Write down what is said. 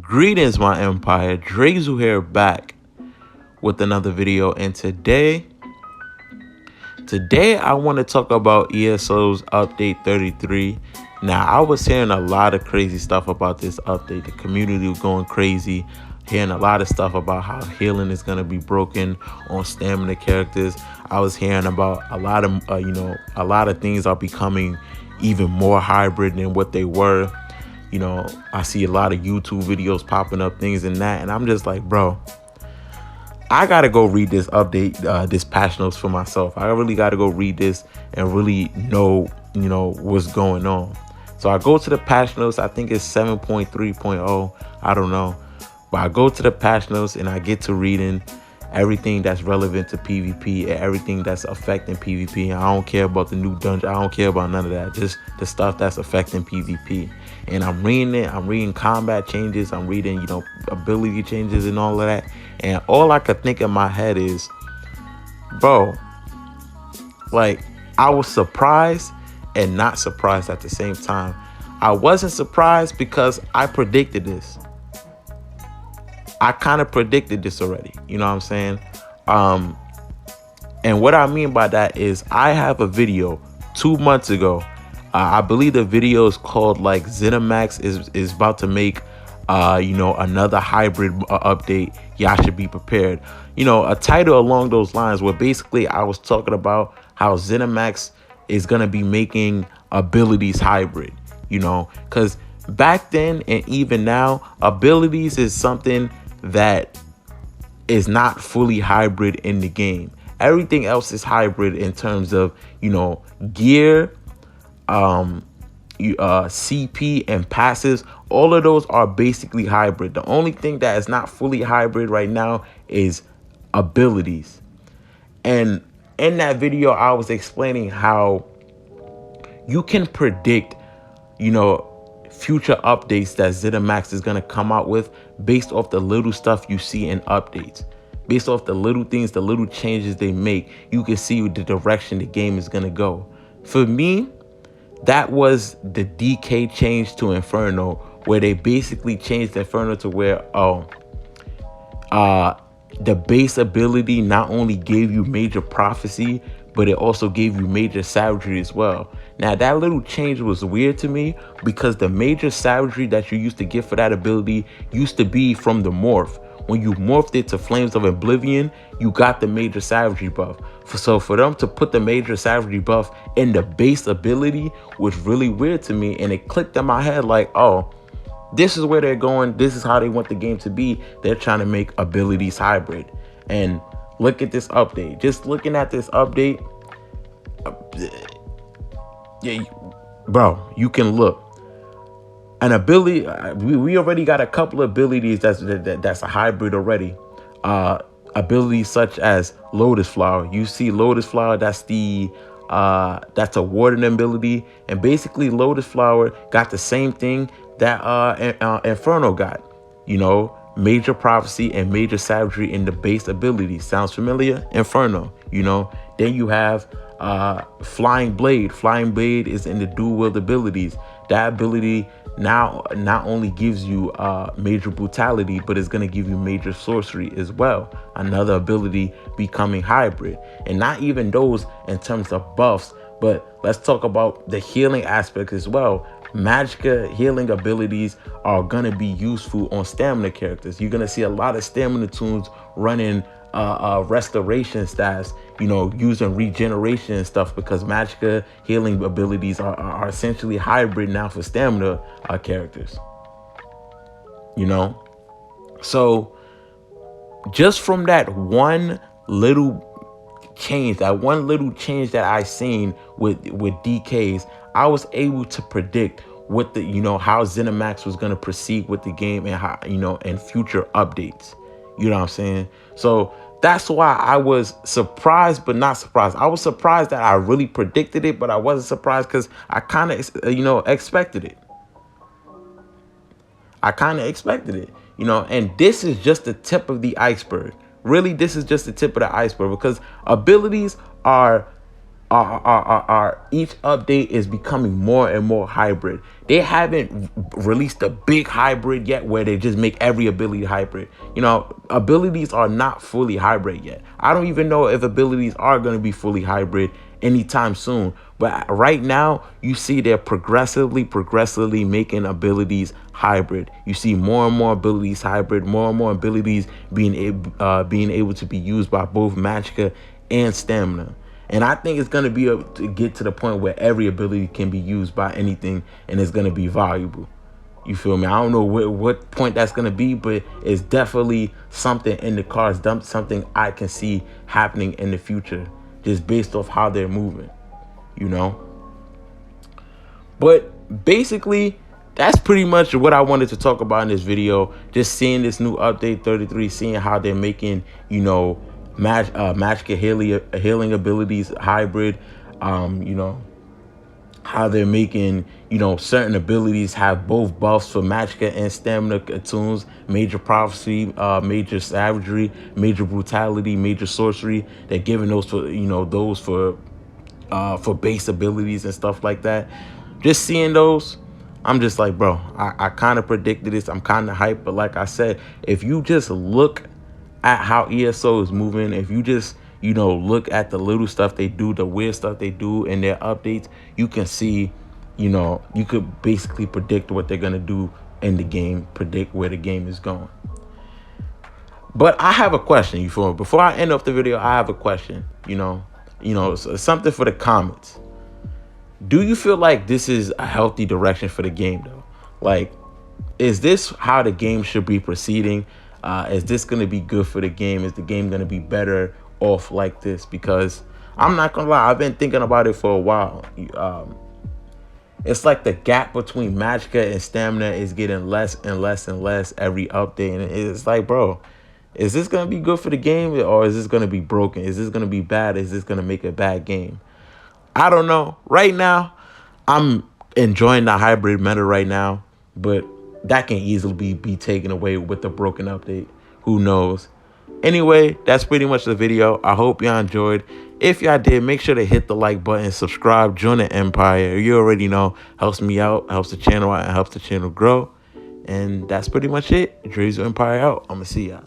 Greetings, my empire. Drezu here, back with another video, and today I want to talk about ESO's update 33. Now, I was hearing a lot of crazy stuff about this update. The community was going crazy, hearing a lot of stuff about how healing is going to be broken on stamina characters. I was hearing about a lot of things are becoming even more hybrid than what they were. I see a lot of YouTube videos popping up, things and that, and I'm just like, bro, I gotta go read this update, this patch notes for myself. I really gotta go read this and really know, what's going on. So I go to the patch notes. I think it's 7.3.0. I don't know, but I go to the patch notes and I get to reading everything that's relevant to PvP and everything that's affecting PvP. I don't care about the new dungeon. I don't care about none of that. Just the stuff that's affecting PvP. And I'm reading it. I'm reading combat changes. I'm reading, ability changes and all of that. And all I could think in my head is, bro, like, I was surprised and not surprised at the same time. I wasn't surprised because I predicted this. I kind of predicted this already. You know what I'm saying? And what I mean by that is I have a video 2 months ago. I believe the video is called like ZeniMax is about to make, another hybrid update. Y'all should be prepared. A title along those lines where basically I was talking about how ZeniMax is going to be making abilities hybrid, because back then and even now, abilities is something that is not fully hybrid in the game. Everything else is hybrid in terms of, gear, CP and passives. All of those are basically hybrid. The only thing that is not fully hybrid right now is abilities. And in that video, I was explaining how you can predict, future updates that ZeniMax is going to come out with based off the little stuff you see in updates. Based off the little things, the little changes they make, you can see the direction the game is going to go. For me, that was the DK change to Inferno, where they basically changed Inferno to where, the base ability not only gave you major prophecy, but it also gave you major savagery as well. Now, that little change was weird to me because the major savagery that you used to get for that ability used to be from the morph. When you morphed it to Flames of Oblivion, you got the major savagery buff. So for them to put the major savagery buff in the base ability was really weird to me. And it clicked in my head like, oh, this is where they're going. This is how they want the game to be. They're trying to make abilities hybrid. And look at this update. Just looking at this update, yeah, bro, you can look. An ability, we already got a couple of abilities that's a hybrid already. Abilities such as Lotus Flower. You see Lotus Flower, that's a warden ability, and basically Lotus Flower got the same thing that Inferno got. Major prophecy and major savagery in the base ability. Sounds familiar? Inferno. Then you have Flying Blade. Flying Blade is in the dual wield abilities. That ability now not only gives you major brutality, but it's going to give you major sorcery as well. Another ability becoming hybrid. And not even those in terms of buffs, but let's talk about the healing aspect as well. Magicka healing abilities are going to be useful on stamina characters. You're going to see a lot of stamina tunes running restoration stats, using regeneration and stuff, because Magicka healing abilities are essentially hybrid now for stamina characters. So just from that one little change, that I seen with DKs, I was able to predict what how ZeniMax was going to proceed with the game and how, and future updates. You know what I'm saying? So that's why I was surprised, but not surprised. I was surprised that I really predicted it, but I wasn't surprised because I kind of, expected it. And this is just the tip of the iceberg. Really, this is just the tip of the iceberg, because abilities are each update is becoming more and more hybrid. They haven't released a big hybrid yet where they just make every ability hybrid. Abilities are not fully hybrid yet. I don't even know if abilities are going to be fully hybrid anytime soon. But right now, you see they're progressively making abilities hybrid. You see more and more abilities hybrid, more and more abilities being able to be used by both Magicka and Stamina. And I think it's going to be able to get to the point where every ability can be used by anything and it's going to be valuable. You feel me? I don't know what point that's going to be, but it's definitely something in the cards, something I can see happening in the future just based off how they're moving, But basically, that's pretty much what I wanted to talk about in this video. Just seeing this new update 33, seeing how they're making, Magicka healing abilities hybrid, how they're making, certain abilities have both buffs for Magicka and Stamina attunes, Major Prophecy, Major Savagery, Major Brutality, Major Sorcery. They're giving those for base abilities and stuff like that. Just seeing those, I'm just like, bro, I kind of predicted this. I'm kind of hyped. But like I said, if you just look at how ESO is moving, if you just, look at the little stuff they do, the weird stuff they do in their updates, you can see, you could basically predict what they're going to do in the game, predict where the game is going. But I have a question, before I end off the video, I have a question, something for the comments. Do you feel like this is a healthy direction for the game, though? Like, is this how the game should be proceeding? Is this going to be good for the game? Is the game going to be better off like this? Because I'm not going to lie, I've been thinking about it for a while. It's like the gap between Magicka and Stamina is getting less and less and less every update. And it's like, bro, is this going to be good for the game, or is this going to be broken? Is this going to be bad? Is this going to make a bad game? I don't know. Right now, I'm enjoying the hybrid meta right now, but that can easily be taken away with the broken update. Who knows? Anyway, that's pretty much the video. I hope y'all enjoyed. If y'all did, make sure to hit the like button, subscribe, join the empire. You already know, helps me out, helps the channel out, and helps the channel grow. And that's pretty much it. Dreams of Empire out. I'm going to see y'all.